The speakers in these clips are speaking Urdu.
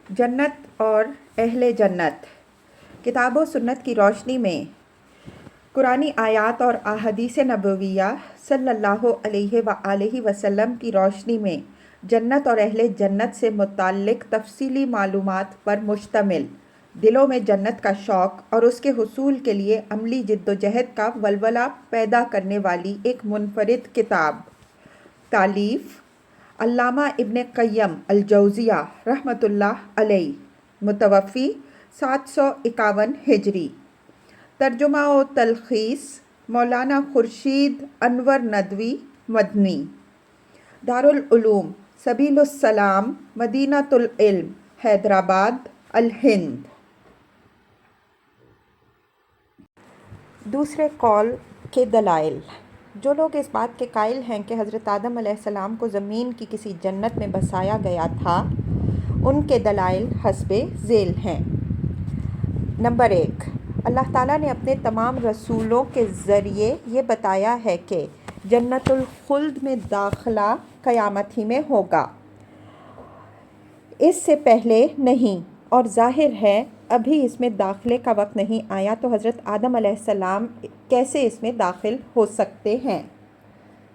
جنت اور اہل جنت۔ کتاب و سنت کی روشنی میں قرآنی آیات اور احادیث نبویہ صلی اللہ علیہ وآلہ وسلم کی روشنی میں جنت اور اہل جنت سے متعلق تفصیلی معلومات پر مشتمل دلوں میں جنت کا شوق اور اس کے حصول کے لیے عملی جد و جہد کا ولولہ پیدا کرنے والی ایک منفرد کتاب۔ تالیف علامہ ابن قیم الجوزیہ رحمۃ اللہ علیہ، متوفی 751 ہجری۔ ترجمہ و تلخیص مولانا خورشید انور ندوی مدنی، دارالعلوم سبیل السلام، مدینۃ العلم، حیدرآباد، الہند۔ دوسرے قول کے دلائل۔ جو لوگ اس بات کے قائل ہیں کہ حضرت آدم علیہ السلام کو زمین کی کسی جنت میں بسایا گیا تھا، ان کے دلائل حسب ذیل ہیں۔ نمبر 1، اللہ تعالیٰ نے اپنے تمام رسولوں کے ذریعے یہ بتایا ہے کہ جنت الخلد میں داخلہ قیامت ہی میں ہوگا، اس سے پہلے نہیں، اور ظاہر ہے ابھی اس میں داخلے کا وقت نہیں آیا، تو حضرت آدم علیہ السلام کیسے اس میں داخل ہو سکتے ہیں۔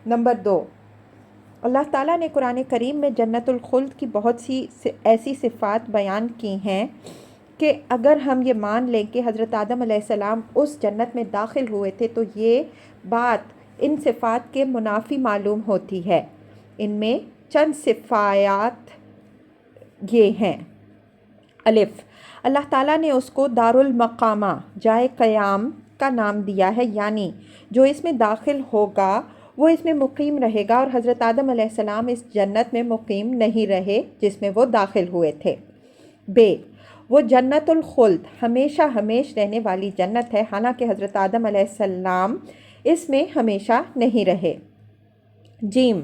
نمبر 2، اللہ تعالیٰ نے قرآن کریم میں جنت الخلد کی بہت سی ایسی صفات بیان کی ہیں کہ اگر ہم یہ مان لیں کہ حضرت آدم علیہ السلام اس جنت میں داخل ہوئے تھے تو یہ بات ان صفات کے منافی معلوم ہوتی ہے۔ ان میں چند صفات یہ ہیں۔ الف، اللہ تعالیٰ نے اس کو دارالمقامہ، جائے قیام کا نام دیا ہے، یعنی جو اس میں داخل ہوگا وہ اس میں مقیم رہے گا، اور حضرت آدم علیہ السلام اس جنت میں مقیم نہیں رہے جس میں وہ داخل ہوئے تھے۔ ب، وہ جنت الخلد ہمیشہ ہمیش رہنے والی جنت ہے، حالانکہ حضرت آدم علیہ السلام اس میں ہمیشہ نہیں رہے۔ جیم،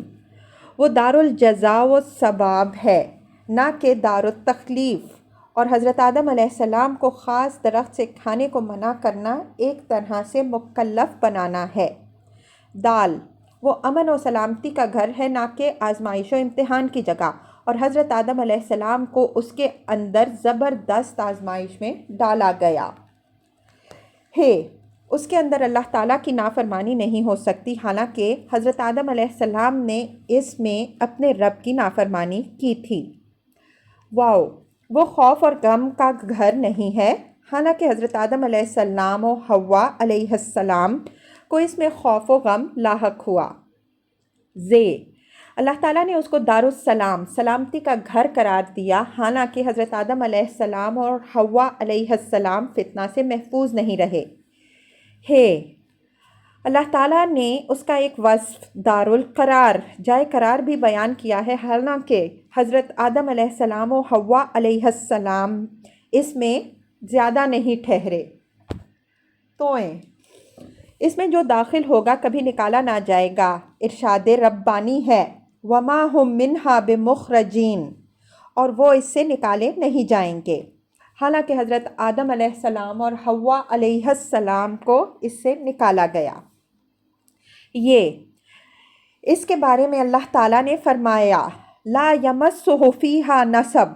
وہ دار الجزا و ثواب ہے، نہ کہ دار التخلیف، اور حضرت آدم علیہ السلام کو خاص درخت سے کھانے کو منع کرنا ایک طرح سے مکلف بنانا ہے۔ دال، وہ امن و سلامتی کا گھر ہے، نہ کہ آزمائش و امتحان کی جگہ، اور حضرت آدم علیہ السلام کو اس کے اندر زبردست آزمائش میں ڈالا گیا ہے، اس کے اندر اللہ تعالیٰ کی نافرمانی نہیں ہو سکتی، حالانکہ حضرت آدم علیہ السلام نے اس میں اپنے رب کی نافرمانی کی تھی۔ واو، وہ خوف اور غم کا گھر نہیں ہے، حالانکہ حضرت آدم علیہ السلام و حوا علیہ السلام کو اس میں خوف و غم لاحق ہوا۔ زے، اللہ تعالیٰ نے اس کو دارالسلام، سلامتی کا گھر قرار دیا، حالانکہ حضرت آدم علیہ السلام اور حوا علیہ السلام فتنہ سے محفوظ نہیں رہے۔ ہے، اللہ تعالیٰ نے اس کا ایک وصف دارالقرار، جائے قرار بھی بیان کیا ہے، حالانکہ حضرت آدم علیہ السلام و حوا علیہ السلام اس میں زیادہ نہیں ٹھہرے۔ توئیں، اس میں جو داخل ہوگا کبھی نکالا نہ جائے گا، ارشاد ربانی ہے، وَمَا هُم مِّنْهَا بِمُخْرَجِينَ، اور وہ اس سے نکالے نہیں جائیں گے، حالانکہ حضرت آدم علیہ السلام اور حوا علیہ السلام کو اس سے نکالا گیا۔ یہ اس کے بارے میں اللہ تعالیٰ نے فرمایا، لا یمسہ فیہا نصب،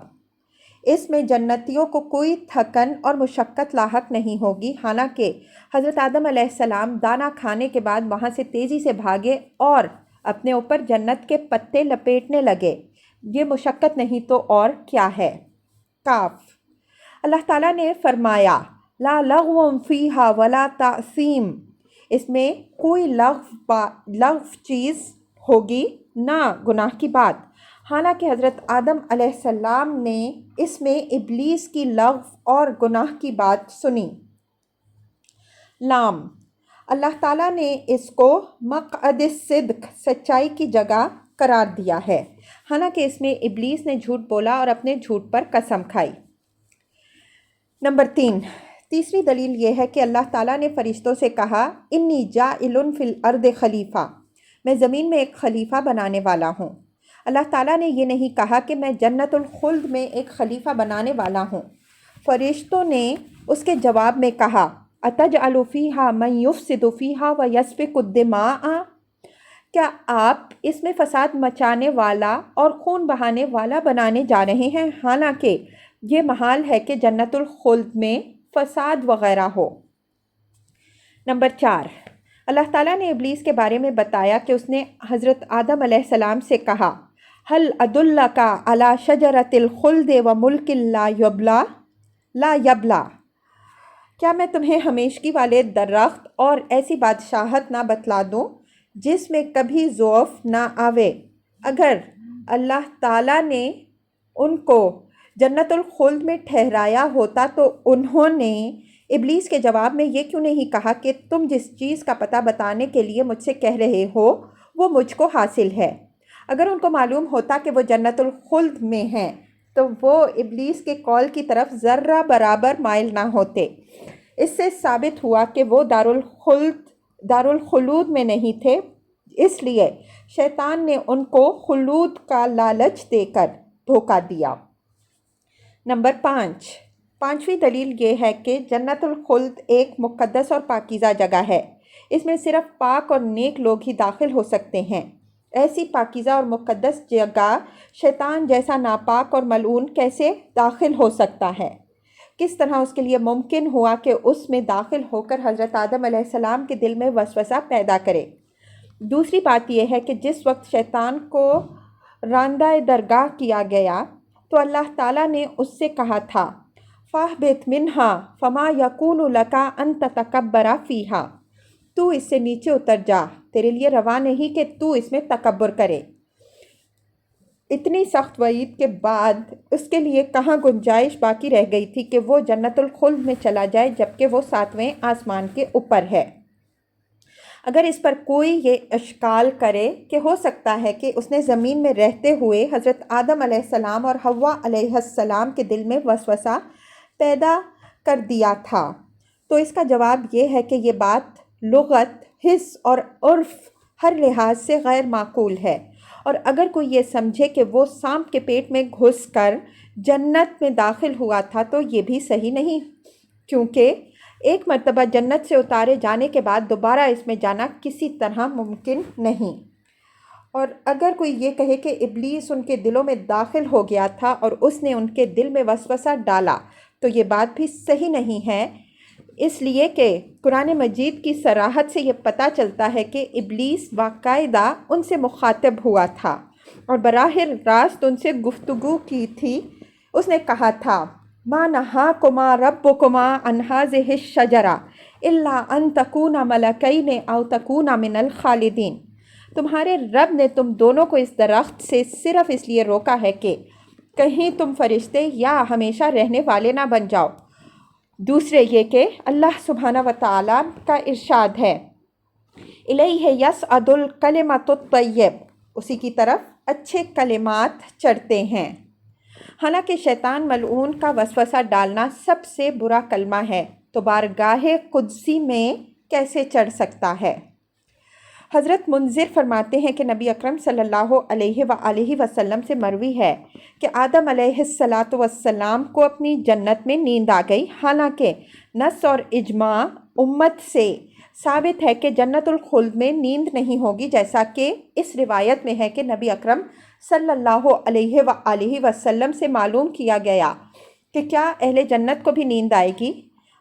اس میں جنتیوں کو کوئی تھکن اور مشقت لاحق نہیں ہوگی، حالانکہ حضرت آدم علیہ السلام دانا کھانے کے بعد وہاں سے تیزی سے بھاگے اور اپنے اوپر جنت کے پتے لپیٹنے لگے، یہ مشقت نہیں تو اور کیا ہے۔ کاف، اللہ تعالیٰ نے فرمایا، لا لغو فیہا ولا تأثیم، اس میں کوئی لغو چیز ہوگی نہ گناہ کی بات، حالانکہ حضرت آدم علیہ السلام نے اس میں ابلیس کی لغو اور گناہ کی بات سنی۔ لام، اللہ تعالیٰ نے اس کو مقعد صدق، سچائی کی جگہ قرار دیا ہے، حالانکہ اس میں ابلیس نے جھوٹ بولا اور اپنے جھوٹ پر قسم کھائی۔ نمبر 3، تیسری دلیل یہ ہے کہ اللہ تعالیٰ نے فرشتوں سے کہا، انی جاعل فی الارض خلیفہ، میں زمین میں ایک خلیفہ بنانے والا ہوں۔ اللہ تعالیٰ نے یہ نہیں کہا کہ میں جنت الخلد میں ایک خلیفہ بنانے والا ہوں۔ فرشتوں نے اس کے جواب میں کہا، اتجعل فیہا من یفسد فیہا ویسفک الدماء، کیا آپ اس میں فساد مچانے والا اور خون بہانے والا بنانے جا رہے ہیں، حالانکہ یہ محال ہے کہ جنت الخلد میں فساد وغیرہ ہو۔ نمبر 4، اللہ تعالیٰ نے ابلیس کے بارے میں بتایا کہ اس نے حضرت آدم علیہ السلام سے کہا، هل ادلک علی شجرۃ الخلد وملک لا یبلا، کیا میں تمہیں ہمیشگی والے درخت اور ایسی بادشاہت نہ بتلا دوں جس میں کبھی ضعف نہ آوے؟ اگر اللہ تعالیٰ نے ان کو جنت الخلد میں ٹھہرایا ہوتا تو انہوں نے ابلیس کے جواب میں یہ کیوں نہیں کہا کہ تم جس چیز کا پتہ بتانے کے لیے مجھ سے کہہ رہے ہو وہ مجھ کو حاصل ہے؟ اگر ان کو معلوم ہوتا کہ وہ جنت الخلد میں ہیں تو وہ ابلیس کے قول کی طرف ذرہ برابر مائل نہ ہوتے۔ اس سے ثابت ہوا کہ وہ دارالخلود میں نہیں تھے، اس لیے شیطان نے ان کو خلود کا لالچ دے کر دھوکہ دیا۔ نمبر 5، پانچویں دلیل یہ ہے کہ جنت الخلد ایک مقدس اور پاکیزہ جگہ ہے۔ اس میں صرف پاک اور نیک لوگ ہی داخل ہو سکتے ہیں۔ ایسی پاکیزہ اور مقدس جگہ شیطان جیسا ناپاک اور ملعون کیسے داخل ہو سکتا ہے؟ کس طرح اس کے لیے ممکن ہوا کہ اس میں داخل ہو کر حضرت آدم علیہ السلام کے دل میں وسوسہ پیدا کرے؟ دوسری بات یہ ہے کہ جس وقت شیطان کو راندہ درگاہ کیا گیا تو اللہ تعالیٰ نے اس سے کہا تھا، فَاهْبِطْ مِنْهَا فَمَا يَكُونُ لَكَ أَن تَتَكَبَّرَ فِيهَا، تو اس سے نیچے اتر جا، تیرے لیے روا نہیں کہ تو اس میں تکبر کرے۔ اتنی سخت وعید کے بعد اس کے لیے کہاں گنجائش باقی رہ گئی تھی کہ وہ جنت الخلد میں چلا جائے جبکہ وہ 7ویں آسمان کے اوپر ہے۔ اگر اس پر کوئی یہ اشکال کرے کہ ہو سکتا ہے کہ اس نے زمین میں رہتے ہوئے حضرت آدم علیہ السلام اور حوا علیہ السلام کے دل میں وسوسہ پیدا کر دیا تھا، تو اس کا جواب یہ ہے کہ یہ بات لغت، حس اور عرف ہر لحاظ سے غیر معقول ہے، اور اگر کوئی یہ سمجھے کہ وہ سانپ کے پیٹ میں گھس کر جنت میں داخل ہوا تھا تو یہ بھی صحیح نہیں، کیونکہ ایک مرتبہ جنت سے اتارے جانے کے بعد دوبارہ اس میں جانا کسی طرح ممکن نہیں۔ اور اگر کوئی یہ کہے کہ ابلیس ان کے دلوں میں داخل ہو گیا تھا اور اس نے ان کے دل میں وسوسہ ڈالا تو یہ بات بھی صحیح نہیں ہے، اس لیے کہ قرآن مجید کی صراحت سے یہ پتہ چلتا ہے کہ ابلیس باقاعدہ ان سے مخاطب ہوا تھا اور براہ راست ان سے گفتگو کی تھی۔ اس نے کہا تھا، مَا نَہَاكُمَا رَبُّكُمَا عَنْ هَٰذِهِ الشَّجَرَةِ إِلَّا أَن تَكُونَا مَلَكَيْنِ أَوْ تَكُونَا مِنَ الْخَالِدِينَ، تمہارے رب نے تم دونوں کو اس درخت سے صرف اس لیے روکا ہے کہ کہیں تم فرشتے یا ہمیشہ رہنے والے نہ بن جاؤ۔ دوسرے یہ کہ اللہ سبحانہ و تعالیٰ کا ارشاد ہے، الیہ یصعد الکلمۃ الطیب، اسی کی طرف اچھے کلمات چڑھتے ہیں۔ حالانکہ شیطان ملعون کا وسوسہ ڈالنا سب سے برا کلمہ ہے، تو بارگاہ قدسی میں کیسے چڑھ سکتا ہے؟ حضرت منذر فرماتے ہیں کہ نبی اکرم صلی اللہ علیہ وآلہ وسلم سے مروی ہے کہ آدم علیہ السلام کو اپنی جنت میں نیند آ گئی، حالانکہ نص اور اجماع امت سے ثابت ہے کہ جنت الخلد میں نیند نہیں ہوگی، جیسا کہ اس روایت میں ہے کہ نبی اکرم صلی اللہ علیہ وآلہ وسلم سے معلوم کیا گیا کہ کیا اہل جنت کو بھی نیند آئے گی؟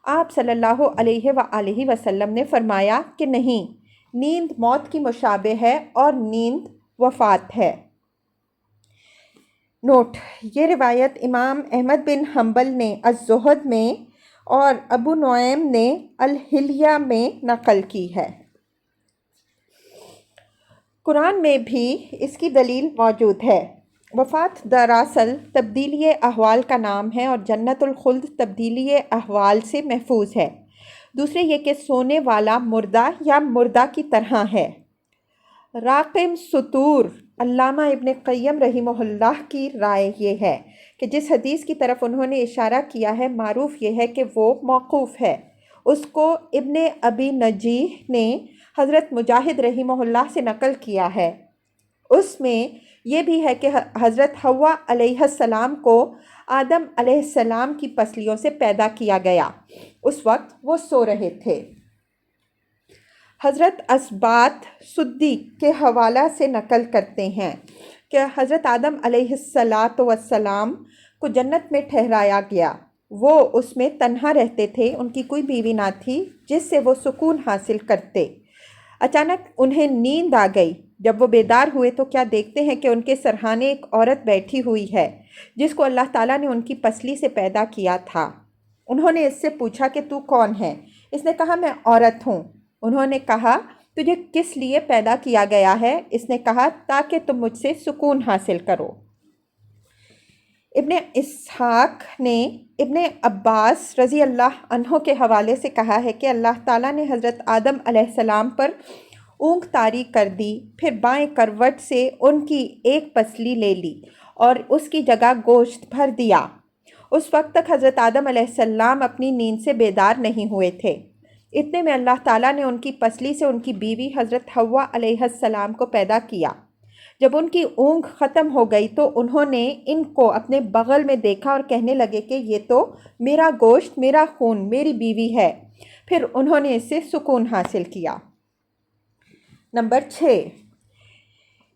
آپ صلی اللہ علیہ وآلہ وسلم نے فرمایا کہ نہیں، نیند موت کی مشابہ ہے اور نیند وفات ہے۔ نوٹ: یہ روایت امام احمد بن حنبل نے الزہد میں اور ابو نعیم نے الحلیہ میں نقل کی ہے۔ قرآن میں بھی اس کی دلیل موجود ہے۔ وفات دراصل تبدیلی احوال کا نام ہے اور جنت الخلد تبدیلی احوال سے محفوظ ہے۔ دوسرے یہ کہ سونے والا مردہ یا مردہ کی طرح ہے۔ راقم سطور علامہ ابن قیم رحمہ اللہ کی رائے یہ ہے کہ جس حدیث کی طرف انہوں نے اشارہ کیا ہے معروف یہ ہے کہ وہ موقوف ہے۔ اس کو ابن ابی نجیح نے حضرت مجاہد رحمہ اللہ سے نقل کیا ہے۔ اس میں یہ بھی ہے کہ حضرت حوا علیہ السلام کو آدم علیہ السلام کی پسلیوں سے پیدا کیا گیا، اس وقت وہ سو رہے تھے۔ حضرت اسبات سدی کے حوالہ سے نقل کرتے ہیں کہ حضرت آدم علیہ السلام کو جنت میں ٹھہرایا گیا۔ وہ اس میں تنہا رہتے تھے، ان کی کوئی بیوی نہ تھی جس سے وہ سکون حاصل کرتے۔ اچانک انہیں نیند آ گئی۔ جب وہ بیدار ہوئے تو کیا دیکھتے ہیں کہ ان کے سرہانے ایک عورت بیٹھی ہوئی ہے جس کو اللہ تعالیٰ نے ان کی پسلی سے پیدا کیا تھا۔ انہوں نے اس سے پوچھا کہ تو کون ہے؟ اس نے کہا میں عورت ہوں۔ انہوں نے کہا تجھے کس لیے پیدا کیا گیا ہے؟ اس نے کہا تاکہ تم مجھ سے سکون حاصل کرو۔ ابن اسحاق نے ابن عباس رضی اللہ عنہ کے حوالے سے کہا ہے کہ اللہ تعالیٰ نے حضرت آدم علیہ السلام پر اونگ طاری کر دی، پھر بائیں کروٹ سے ان کی ایک پسلی لے لی اور اس کی جگہ گوشت بھر دیا۔ اس وقت تک حضرت آدم علیہ السلام اپنی نیند سے بیدار نہیں ہوئے تھے۔ اتنے میں اللہ تعالیٰ نے ان کی پسلی سے ان کی بیوی حضرت حوا علیہ السلام کو پیدا کیا۔ جب ان کی اونگ ختم ہو گئی تو انہوں نے ان کو اپنے بغل میں دیکھا اور کہنے لگے کہ یہ تو میرا گوشت، میرا خون، میری بیوی ہے۔ پھر انہوں نے اس سے سکون حاصل کیا۔ نمبر 6،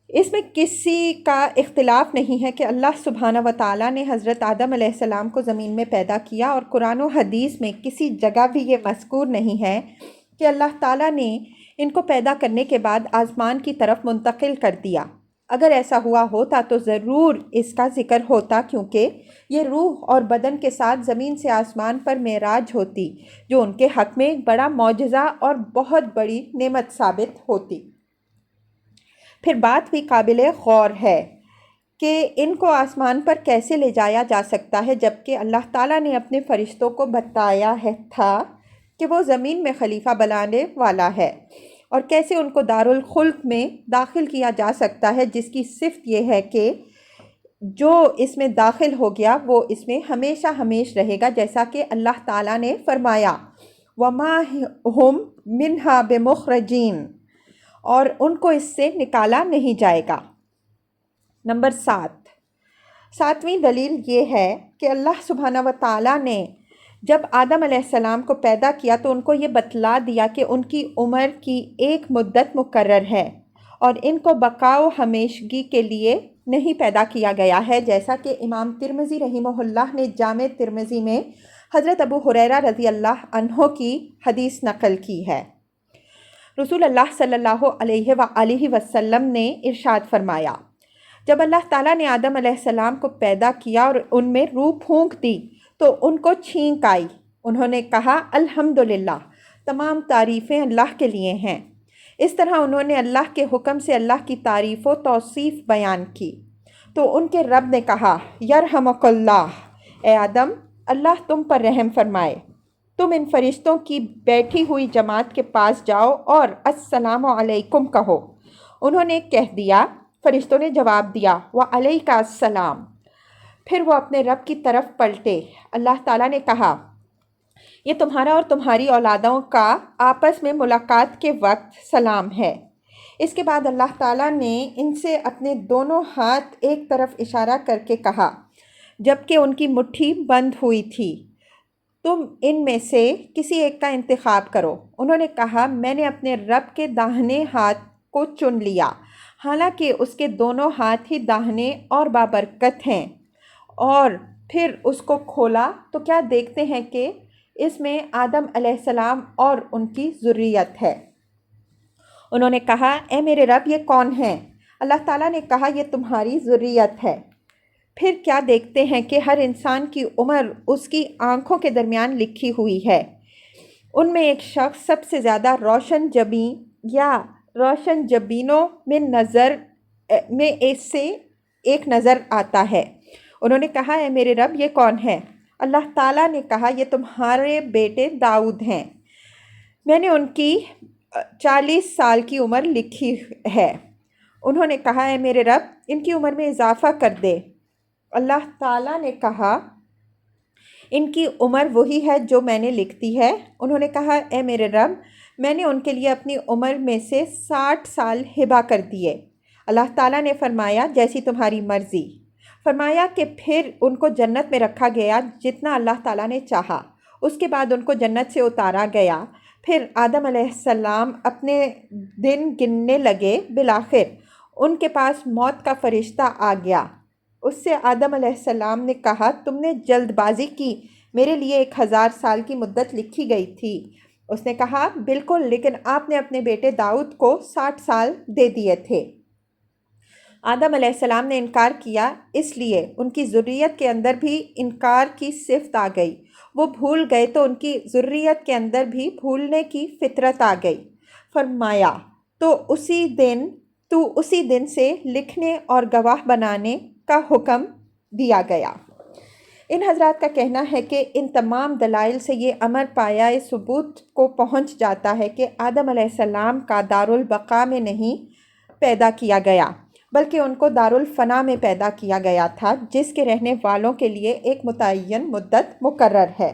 اس میں کسی کا اختلاف نہیں ہے کہ اللہ سبحانہ و تعالیٰ نے حضرت آدم علیہ السلام کو زمین میں پیدا کیا، اور قرآن و حدیث میں کسی جگہ بھی یہ مذکور نہیں ہے کہ اللہ تعالیٰ نے ان کو پیدا کرنے کے بعد آسمان کی طرف منتقل کر دیا۔ اگر ایسا ہوا ہوتا تو ضرور اس کا ذکر ہوتا، کیونکہ یہ روح اور بدن کے ساتھ زمین سے آسمان پر معراج ہوتی، جو ان کے حق میں ایک بڑا معجزہ اور بہت بڑی نعمت ثابت ہوتی۔ پھر بات بھی قابل غور ہے کہ ان کو آسمان پر کیسے لے جایا جا سکتا ہے، جبکہ اللہ تعالیٰ نے اپنے فرشتوں کو بتایا تھا کہ وہ زمین میں خلیفہ بنانے والا ہے، اور کیسے ان کو دارالخلد میں داخل کیا جا سکتا ہے، جس کی صفت یہ ہے کہ جو اس میں داخل ہو گیا وہ اس میں ہمیشہ ہمیش رہے گا، جیسا کہ اللہ تعالیٰ نے فرمایا وَمَا هُمْ مِنْهَا بِمُخْرَجِينَ، اور ان کو اس سے نکالا نہیں جائے گا۔ نمبر 7، 7ویں دلیل یہ ہے کہ اللہ سبحانہ و تعالیٰ نے جب آدم علیہ السلام کو پیدا کیا تو ان کو یہ بتلا دیا کہ ان کی عمر کی ایک مدت مقرر ہے اور ان کو بقا و ہمیشگی کے لیے نہیں پیدا کیا گیا ہے، جیسا کہ امام ترمذی رحمہ اللہ نے جامع ترمذی میں حضرت ابو ہریرہ رضی اللہ عنہ کی حدیث نقل کی ہے۔ رسول اللہ صلی اللہ علیہ وآلہ وسلم نے ارشاد فرمایا، جب اللہ تعالیٰ نے آدم علیہ السلام کو پیدا کیا اور ان میں روح پھونک دی تو ان کو چھینک آئی۔ انہوں نے کہا الحمدللہ، تمام تعریفیں اللہ کے لیے ہیں۔ اس طرح انہوں نے اللہ کے حکم سے اللہ کی تعریف و توصیف بیان کی تو ان کے رب نے کہا یرحمک اللہ، اے آدم اللہ تم پر رحم فرمائے، تم ان فرشتوں کی بیٹھی ہوئی جماعت کے پاس جاؤ اور السلام علیکم کہو۔ انہوں نے کہہ دیا، فرشتوں نے جواب دیا وعلیک السلام۔ پھر وہ اپنے رب کی طرف پلٹے۔ اللہ تعالیٰ نے کہا یہ تمہارا اور تمہاری اولادوں کا آپس میں ملاقات کے وقت سلام ہے۔ اس کے بعد اللہ تعالیٰ نے ان سے اپنے دونوں ہاتھ ایک طرف اشارہ کر کے کہا جبکہ ان کی مٹھی بند ہوئی تھی، تم ان میں سے کسی ایک کا انتخاب کرو۔ انہوں نے کہا میں نے اپنے رب کے داہنے ہاتھ کو چن لیا، حالانکہ اس کے دونوں ہاتھ ہی داہنے اور بابرکت ہیں۔ اور پھر اس کو کھولا تو کیا دیکھتے ہیں کہ اس میں آدم علیہ السلام اور ان کی ذریت ہے۔ انہوں نے کہا اے میرے رب یہ کون ہیں؟ اللہ تعالیٰ نے کہا یہ تمہاری ذریت ہے۔ پھر کیا دیکھتے ہیں کہ ہر انسان کی عمر اس کی آنکھوں کے درمیان لکھی ہوئی ہے۔ ان میں ایک شخص سب سے زیادہ روشن جبیں یا روشن جبینوں میں اس سے ایک نظر آتا ہے۔ انہوں نے کہا اے میرے رب یہ کون ہے؟ اللہ تعالیٰ نے کہا یہ تمہارے بیٹے داؤد ہیں، میں نے ان کی 40 سال کی عمر لکھی ہے۔ انہوں نے کہا اے میرے رب ان کی عمر میں اضافہ کر دے۔ اللہ تعالیٰ نے کہا ان کی عمر وہی ہے جو میں نے لکھ دی ہے۔ انہوں نے کہا اے میرے رب میں نے ان کے لیے اپنی عمر میں سے 60 سال ہبہ کر دیے۔ اللہ تعالیٰ نے فرمایا جیسی تمہاری مرضی۔ فرمایا کہ پھر ان کو جنت میں رکھا گیا جتنا اللہ تعالیٰ نے چاہا۔ اس کے بعد ان کو جنت سے اتارا گیا۔ پھر آدم علیہ السلام اپنے دن گننے لگے۔ بالآخر ان کے پاس موت کا فرشتہ آ گیا۔ اس سے آدم علیہ السلام نے کہا تم نے جلد بازی کی، میرے لیے 1000 سال کی مدت لکھی گئی تھی۔ اس نے کہا بالکل، لیکن آپ نے اپنے بیٹے داؤد کو 60 سال دے دیے تھے۔ آدم علیہ السلام نے انکار کیا، اس لیے ان کی ذریت کے اندر بھی انکار کی صفت آ گئی۔ وہ بھول گئے تو ان کی ذریت کے اندر بھی بھولنے کی فطرت آ گئی۔ فرمایا تو اسی دن سے لکھنے اور گواہ بنانے کا حکم دیا گیا۔ ان حضرات کا کہنا ہے کہ ان تمام دلائل سے یہ امر پایہ ثبوت کو پہنچ جاتا ہے کہ آدم علیہ السلام کا دارالبقاء میں نہیں پیدا کیا گیا، بلکہ ان کو دارالفنا میں پیدا کیا گیا تھا، جس کے رہنے والوں کے لیے ایک متعین مدت مقرر ہے۔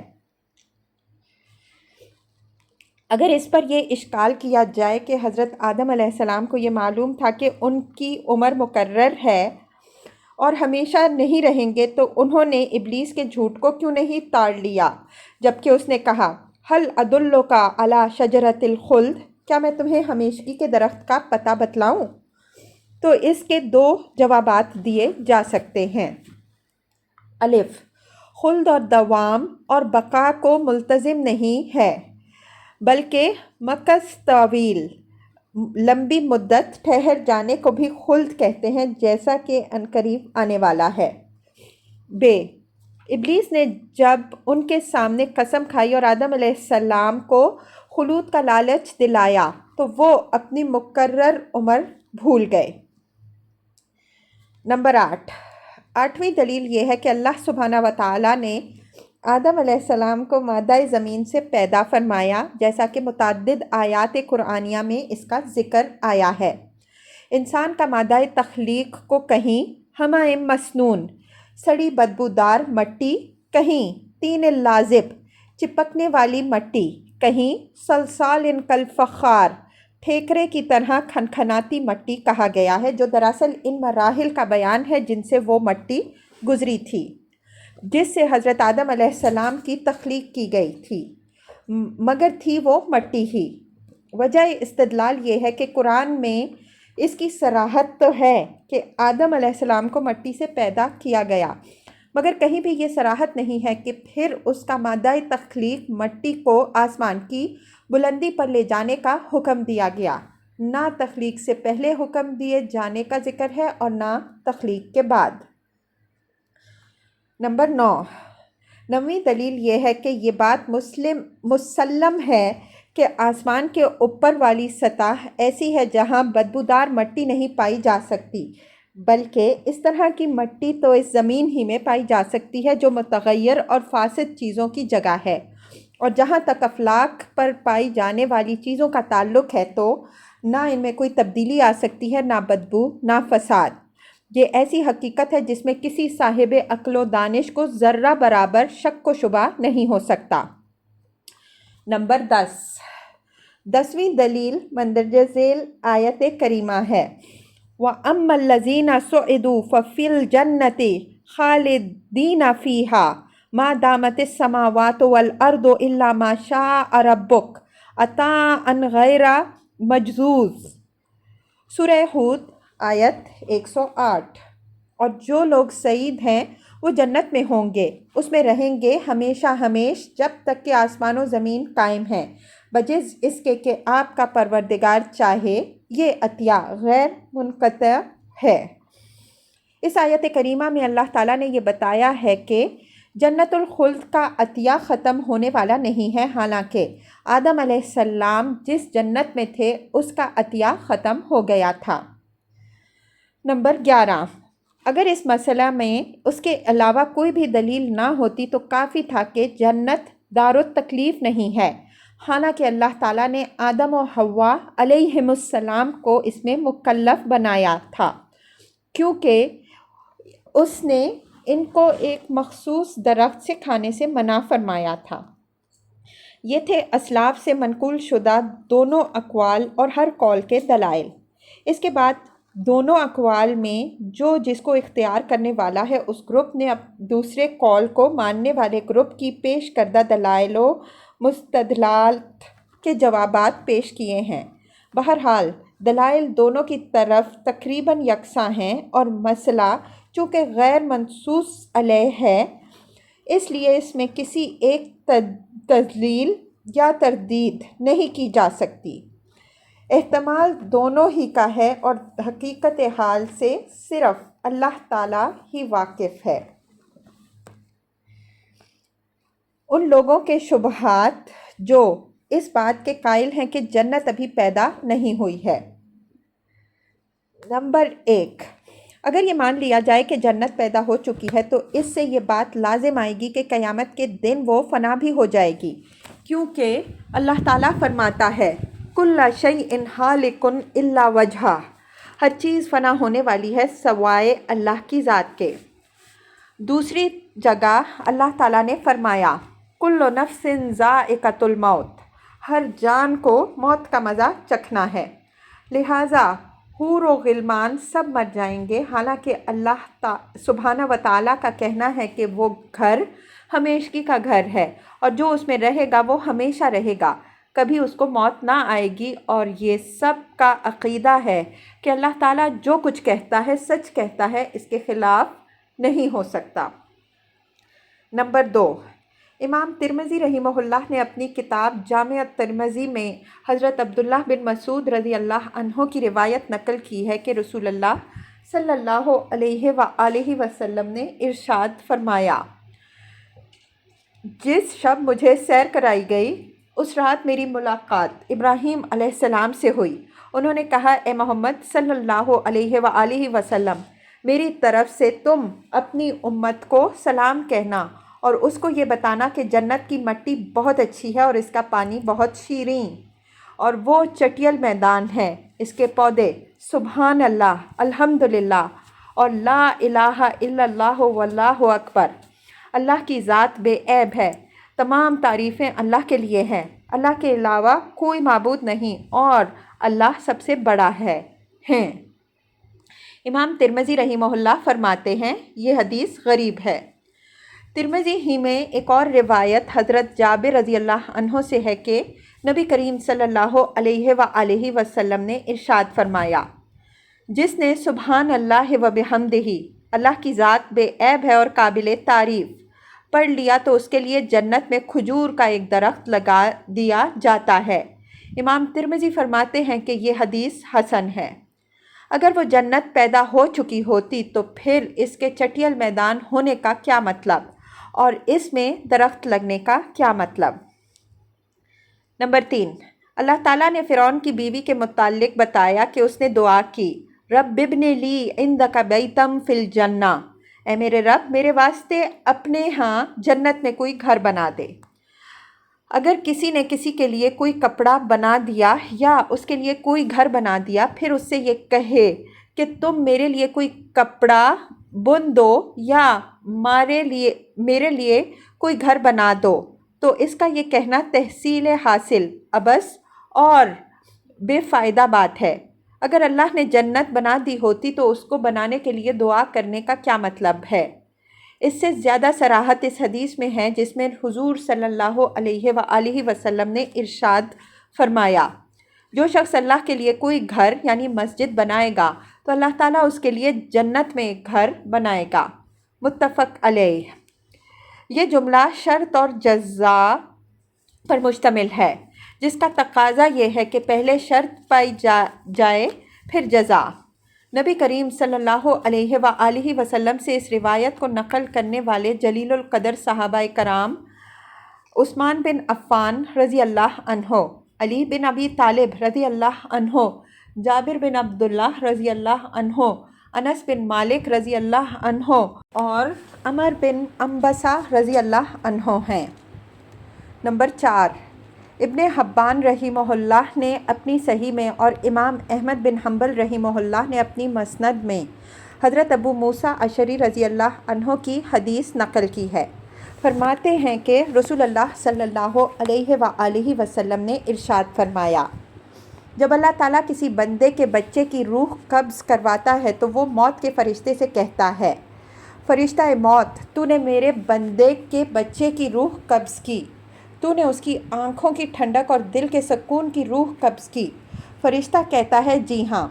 اگر اس پر یہ اشکال کیا جائے کہ حضرت آدم علیہ السلام کو یہ معلوم تھا کہ ان کی عمر مقرر ہے اور ہمیشہ نہیں رہیں گے، تو انہوں نے ابلیس کے جھوٹ کو کیوں نہیں تاڑ لیا، جبکہ اس نے کہا ہل ادلک علی شجرۃ الخلد، کیا میں تمہیں ہمیشگی کے درخت کا پتہ بتلاؤں؟ تو اس کے 2 جوابات دیے جا سکتے ہیں۔ الف، خلد اور دوام اور بقا کو ملتزم نہیں ہے، بلکہ مکث طویل، لمبی مدت ٹھہر جانے کو بھی خلد کہتے ہیں، جیسا کہ عنقریب آنے والا ہے۔ ب، ابلیس نے جب ان کے سامنے قسم کھائی اور آدم علیہ السلام کو خلود کا لالچ دلایا تو وہ اپنی مقرر عمر بھول گئے۔ نمبر 8، 8ویں دلیل یہ ہے کہ اللہ سبحانہ و تعالیٰ نے آدم علیہ السلام کو مادہ زمین سے پیدا فرمایا، جیسا کہ متعدد آیات قرآنیہ میں اس کا ذکر آیا ہے۔ انسان کا مادہ تخلیق کو کہیں حمأ مسنون، سڑی بدبودار مٹی، کہیں طین لازب، چپکنے والی مٹی، کہیں صلصال کالفخار، ٹھیکرے کی طرح کھنکھناتی مٹی کہا گیا ہے، جو دراصل ان مراحل کا بیان ہے جن سے وہ مٹی گزری تھی، جس سے حضرت آدم علیہ السلام کی تخلیق کی گئی تھی، مگر تھی وہ مٹی ہی۔ وجہ استدلال یہ ہے کہ قرآن میں اس کی صراحت تو ہے کہ آدم علیہ السلام کو مٹی سے پیدا کیا گیا، مگر کہیں بھی یہ صراحت نہیں ہے کہ پھر اس کا مادہ تخلیق مٹی کو آسمان کی بلندی پر لے جانے کا حکم دیا گیا۔ نہ تخلیق سے پہلے حکم دیے جانے کا ذکر ہے اور نہ تخلیق کے بعد۔ نمبر 9، 9ویں دلیل یہ ہے کہ یہ بات مسلم ہے کہ آسمان کے اوپر والی سطح ایسی ہے جہاں بدبودار مٹی نہیں پائی جا سکتی، بلکہ اس طرح کی مٹی تو اس زمین ہی میں پائی جا سکتی ہے جو متغیر اور فاسد چیزوں کی جگہ ہے، اور جہاں تک افلاک پر پائی جانے والی چیزوں کا تعلق ہے تو نہ ان میں کوئی تبدیلی آ سکتی ہے، نہ بدبو، نہ فساد۔ یہ ایسی حقیقت ہے جس میں کسی صاحب عقل و دانش کو ذرہ برابر شک و شبہ نہیں ہو سکتا۔ نمبر 10، 10ویں دلیل مندرجہ ذیل آیت کریمہ ہے، وَأَمَّا الَّذِينَ سُعِدُوا فَفِي الْجَنَّةِ خَالِدِينَ فِيهَا مَا دَامَتِ السَّمَاوَاتُ وَالْأَرْضُ إِلَّا مَا شَاءَ رَبُّكَ عَطَاءً غَيْرَ مَجْذُوذٍ۔ سورہ ہود آیت 108۔ اور جو لوگ سعید ہیں وہ جنت میں ہوں گے، اس میں رہیں گے ہمیشہ ہمیش جب تک کہ آسمان و زمین قائم ہیں، بجز اس کے کہ آپ کا پروردگار چاہے۔ یہ عطیہ غیر منقطع ہے۔ اس آیت کریمہ میں اللہ تعالیٰ نے یہ بتایا ہے کہ جنت الخلد کا عطیہ ختم ہونے والا نہیں ہے، حالانکہ آدم علیہ السلام جس جنت میں تھے اس کا عطیہ ختم ہو گیا تھا۔ نمبر 11، اگر اس مسئلہ میں اس کے علاوہ کوئی بھی دلیل نہ ہوتی تو کافی تھا کہ جنت دارالتکلیف نہیں ہے، حالانکہ اللہ تعالیٰ نے آدم و حوا علیہم السلام کو اس میں مکلف بنایا تھا، کیونکہ اس نے ان کو ایک مخصوص درخت سے کھانے سے منع فرمایا تھا۔ یہ تھے اسلاف سے منقول شدہ دونوں اقوال اور ہر قول کے دلائل۔ اس کے بعد دونوں اقوال میں جو جس کو اختیار کرنے والا ہے، اس گروپ نے دوسرے قول کو ماننے والے گروپ کی پیش کردہ دلائل و مستدلات کے جوابات پیش کیے ہیں۔ بہرحال دلائل دونوں کی طرف تقریباً یکساں ہیں اور مسئلہ چونکہ غیر منصوص علیہ ہے اس لیے اس میں کسی ایک تضلیل یا تردید نہیں کی جا سکتی۔ احتمال دونوں ہی کا ہے اور حقیقت حال سے صرف اللہ تعالیٰ ہی واقف ہے۔ ان لوگوں کے شبہات جو اس بات کے قائل ہیں کہ جنت ابھی پیدا نہیں ہوئی ہے۔ نمبر 1، اگر یہ مان لیا جائے کہ جنت پیدا ہو چکی ہے تو اس سے یہ بات لازم آئے گی کہ قیامت کے دن وہ فنا بھی ہو جائے گی، کیونکہ اللہ تعالیٰ فرماتا ہے کل شیء ہالک الا وجہہ، ہر چیز فنا ہونے والی ہے سوائے اللہ کی ذات کے۔ دوسری جگہ اللہ تعالیٰ نے فرمایا کل نفس ذائقۃ الموت، ہر جان کو موت کا مزہ چکھنا ہے، لہٰذا حور و غلمان سب مر جائیں گے، حالانکہ اللہ سبحانہ و تعالیٰ کا کہنا ہے کہ وہ گھر ہمیشگی کا گھر ہے اور جو اس میں رہے گا وہ ہمیشہ رہے گا، کبھی اس کو موت نہ آئے گی۔ اور یہ سب کا عقیدہ ہے کہ اللہ تعالیٰ جو کچھ کہتا ہے سچ کہتا ہے، اس کے خلاف نہیں ہو سکتا۔ نمبر 2، امام ترمذی رحمہ اللہ نے اپنی کتاب جامع الترمذی میں حضرت عبداللہ بن مسعود رضی اللہ عنہ کی روایت نقل کی ہے کہ رسول اللہ صلی اللہ علیہ وآلہ وسلم نے ارشاد فرمایا، جس شب مجھے سیر کرائی گئی اس رات میری ملاقات ابراہیم علیہ السلام سے ہوئی۔ انہوں نے کہا، اے محمد صلی اللہ علیہ وآلہ وسلم، میری طرف سے تم اپنی امت کو سلام کہنا اور اس کو یہ بتانا کہ جنت کی مٹی بہت اچھی ہے اور اس کا پانی بہت شیریں، اور وہ چٹیل میدان ہے، اس کے پودے سبحان اللہ، الحمدللہ اور لا الہ الا اللہ واللہ اکبر، اللہ کی ذات بے عیب ہے، تمام تعریفیں اللہ کے لیے ہیں، اللہ کے علاوہ کوئی معبود نہیں اور اللہ سب سے بڑا ہے۔ امام ترمذی رحمہ اللہ فرماتے ہیں یہ حدیث غریب ہے۔ ترمذی ہی میں ایک اور روایت حضرت جابر رضی اللہ عنہ سے ہے کہ نبی کریم صلی اللہ علیہ وآلہ وسلم نے ارشاد فرمایا، جس نے سبحان اللہ و بحمدہ، اللہ کی ذات بے عیب ہے اور قابل تعریف، پڑھ لیا تو اس کے لیے جنت میں کھجور کا ایک درخت لگا دیا جاتا ہے۔ امام ترمذی فرماتے ہیں کہ یہ حدیث حسن ہے۔ اگر وہ جنت پیدا ہو چکی ہوتی تو پھر اس کے چٹیل میدان ہونے کا کیا مطلب اور اس میں درخت لگنے کا کیا مطلب؟ نمبر 3، اللہ تعالیٰ نے فرعون کی بیوی کے متعلق بتایا کہ اس نے دعا کی، رب ابن لی عندک بیتم فی الجنہ، اے میرے رب میرے واسطے اپنے ہاں جنت میں کوئی گھر بنا دے۔ اگر کسی نے کسی کے لیے کوئی کپڑا بنا دیا یا اس کے لیے کوئی گھر بنا دیا، پھر اس سے یہ کہے کہ تم میرے لیے کوئی کپڑا بن دو یا میرے لیے کوئی گھر بنا دو، تو اس کا یہ کہنا تحصیل حاصل عبث اور بے فائدہ بات ہے۔ اگر اللہ نے جنت بنا دی ہوتی تو اس کو بنانے کے لیے دعا کرنے کا کیا مطلب ہے؟ اس سے زیادہ صراحت اس حدیث میں ہے جس میں حضور صلی اللہ علیہ وآلہ وسلم نے ارشاد فرمایا، جو شخص اللہ کے لیے کوئی گھر یعنی مسجد بنائے گا تو اللہ تعالیٰ اس کے لیے جنت میں ایک گھر بنائے گا۔ متفق علیہ۔ یہ جملہ شرط اور جزا پر مشتمل ہے، جس کا تقاضا یہ ہے کہ پہلے شرط پائی جائے پھر جزا۔ نبی کریم صلی اللہ علیہ وآلہ وسلم سے اس روایت کو نقل کرنے والے جلیل القدر صحابہ کرام عثمان بن عفان رضی اللہ عنہ، علی بن ابی طالب رضی اللہ عنہ، جابر بن عبداللہ رضی اللہ عنہ، انس بن مالک رضی اللہ عنہ اور عمر بن انبسہ رضی اللہ عنہ ہیں۔ نمبر 4، ابن حبان رحمہ اللہ نے اپنی صحیح میں اور امام احمد بن حنبل رحمہ اللہ نے اپنی مسند میں حضرت ابو موسیٰ اشعری رضی اللہ عنہ کی حدیث نقل کی ہے۔ فرماتے ہیں کہ رسول اللہ صلی اللہ علیہ وآلہ وسلم نے ارشاد فرمایا، جب اللہ تعالیٰ کسی بندے کے بچے کی روح قبض کرواتا ہے تو وہ موت کے فرشتے سے کہتا ہے، فرشتہ موت، تو نے میرے بندے کے بچے کی روح قبض کی، تو نے اس کی آنکھوں کی ٹھنڈک اور دل کے سکون کی روح قبض کی۔ فرشتہ کہتا ہے جی ہاں۔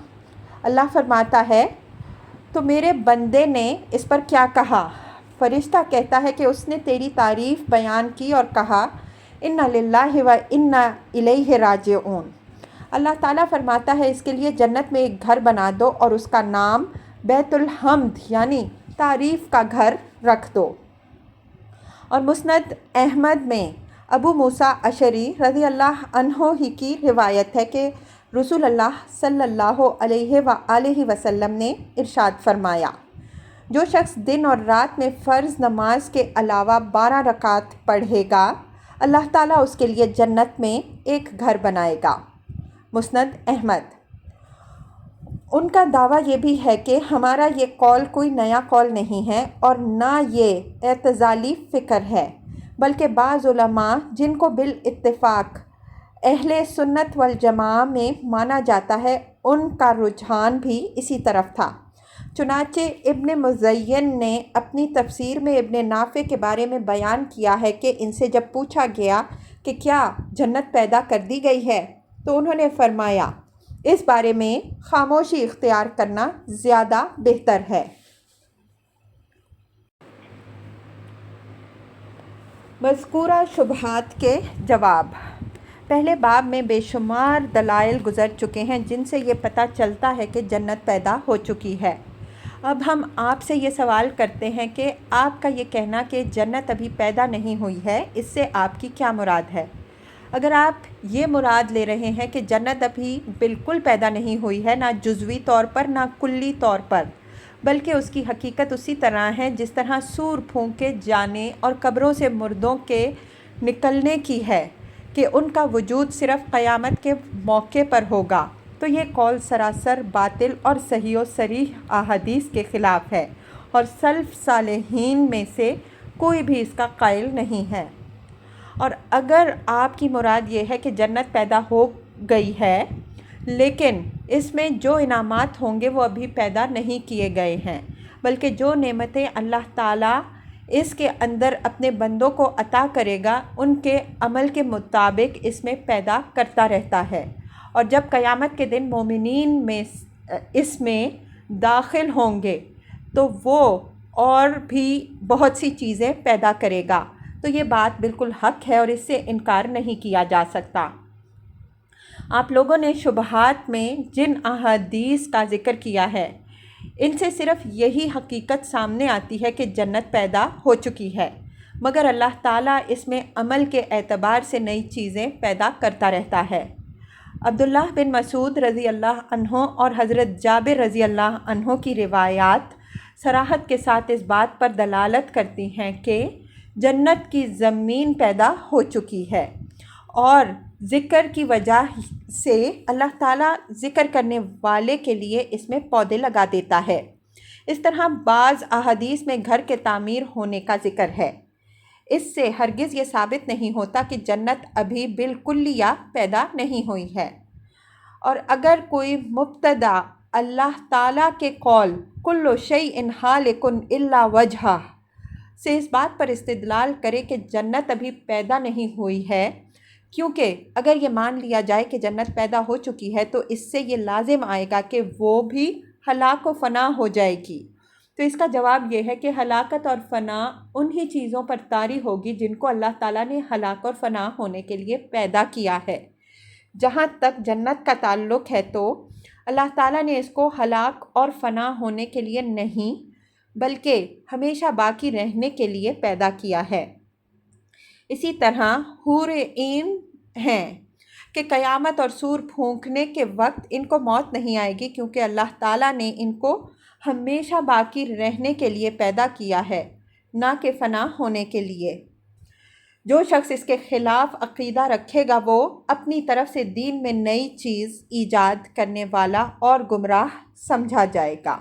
اللہ فرماتا ہے تو میرے بندے نے اس پر کیا کہا؟ فرشتہ کہتا ہے کہ اس نے تیری تعریف بیان کی اور کہا انا للہ و انا الیہ راجعون۔ اللہ تعالیٰ فرماتا ہے اس کے لیے جنت میں ایک گھر بنا دو اور اس کا نام بیت الحمد یعنی تعریف کا گھر رکھ دو۔ اور مسند احمد میں ابو موسیٰ اشعری رضی اللہ عنہ ہی کی روایت ہے کہ رسول اللہ صلی اللہ علیہ وآلہ وسلم نے ارشاد فرمایا، جو شخص دن اور رات میں فرض نماز کے علاوہ 12 رکعت پڑھے گا اللہ تعالیٰ اس کے لیے جنت میں ایک گھر بنائے گا۔ مسند احمد۔ ان کا دعویٰ یہ بھی ہے کہ ہمارا یہ قول کوئی نیا قول نہیں ہے اور نہ یہ اعتزالی فکر ہے، بلکہ بعض علماء جن کو بالاتفاق اہل سنت والجماعہ میں مانا جاتا ہے ان کا رجحان بھی اسی طرف تھا۔ چنانچہ ابن مزین نے اپنی تفسیر میں ابن نافع کے بارے میں بیان کیا ہے کہ ان سے جب پوچھا گیا کہ کیا جنت پیدا کر دی گئی ہے تو انہوں نے فرمایا اس بارے میں خاموشی اختیار کرنا زیادہ بہتر ہے۔ مذکورہ شبہات کے جواب۔ پہلے باب میں بے شمار دلائل گزر چکے ہیں جن سے یہ پتہ چلتا ہے کہ جنت پیدا ہو چکی ہے۔ اب ہم آپ سے یہ سوال کرتے ہیں کہ آپ کا یہ کہنا کہ جنت ابھی پیدا نہیں ہوئی ہے اس سے آپ کی کیا مراد ہے؟ اگر آپ یہ مراد لے رہے ہیں کہ جنت ابھی بالکل پیدا نہیں ہوئی ہے، نہ جزوی طور پر نہ کلی طور پر، بلکہ اس کی حقیقت اسی طرح ہے جس طرح سور پھونکے جانے اور قبروں سے مردوں کے نکلنے کی ہے کہ ان کا وجود صرف قیامت کے موقع پر ہوگا، تو یہ قول سراسر باطل اور صحیح و صریح احادیث کے خلاف ہے اور سلف صالحین میں سے کوئی بھی اس کا قائل نہیں ہے۔ اور اگر آپ کی مراد یہ ہے کہ جنت پیدا ہو گئی ہے لیکن اس میں جو انعامات ہوں گے وہ ابھی پیدا نہیں کیے گئے ہیں، بلکہ جو نعمتیں اللہ تعالیٰ اس کے اندر اپنے بندوں کو عطا کرے گا ان کے عمل کے مطابق اس میں پیدا کرتا رہتا ہے، اور جب قیامت کے دن مومنین میں اس میں داخل ہوں گے تو وہ اور بھی بہت سی چیزیں پیدا کرے گا، تو یہ بات بالکل حق ہے اور اس سے انکار نہیں کیا جا سکتا۔ آپ لوگوں نے شبہات میں جن احادیث کا ذکر کیا ہے ان سے صرف یہی حقیقت سامنے آتی ہے کہ جنت پیدا ہو چکی ہے، مگر اللہ تعالیٰ اس میں عمل کے اعتبار سے نئی چیزیں پیدا کرتا رہتا ہے۔ عبداللہ بن مسعود رضی اللہ عنہ اور حضرت جابر رضی اللہ عنہ کی روایات صراحت کے ساتھ اس بات پر دلالت کرتی ہیں کہ جنت کی زمین پیدا ہو چکی ہے، اور ذکر کی وجہ سے اللہ تعالیٰ ذکر کرنے والے کے لیے اس میں پودے لگا دیتا ہے۔ اس طرح بعض احادیث میں گھر کے تعمیر ہونے کا ذکر ہے۔ اس سے ہرگز یہ ثابت نہیں ہوتا کہ جنت ابھی بالکلیہ پیدا نہیں ہوئی ہے۔ اور اگر کوئی مبتدع اللہ تعالیٰ کے قول کل شیء ہالک الا وجہہ سے اس بات پر استدلال کرے کہ جنت ابھی پیدا نہیں ہوئی ہے، کیونکہ اگر یہ مان لیا جائے کہ جنت پیدا ہو چکی ہے تو اس سے یہ لازم آئے گا کہ وہ بھی ہلاک و فنا ہو جائے گی، تو اس کا جواب یہ ہے کہ ہلاکت اور فنا انہی چیزوں پر طاری ہوگی جن کو اللہ تعالیٰ نے ہلاک اور فنا ہونے کے لیے پیدا کیا ہے۔ جہاں تک جنت کا تعلق ہے تو اللہ تعالیٰ نے اس کو ہلاک اور فنا ہونے کے لیے نہیں بلکہ ہمیشہ باقی رہنے کے لیے پیدا کیا ہے۔ اسی طرح حور عین ہیں کہ قیامت اور سور پھونکنے کے وقت ان کو موت نہیں آئے گی، کیونکہ اللہ تعالیٰ نے ان کو ہمیشہ باقی رہنے کے لیے پیدا کیا ہے، نہ کہ فنا ہونے کے لیے۔ جو شخص اس کے خلاف عقیدہ رکھے گا وہ اپنی طرف سے دین میں نئی چیز ایجاد کرنے والا اور گمراہ سمجھا جائے گا۔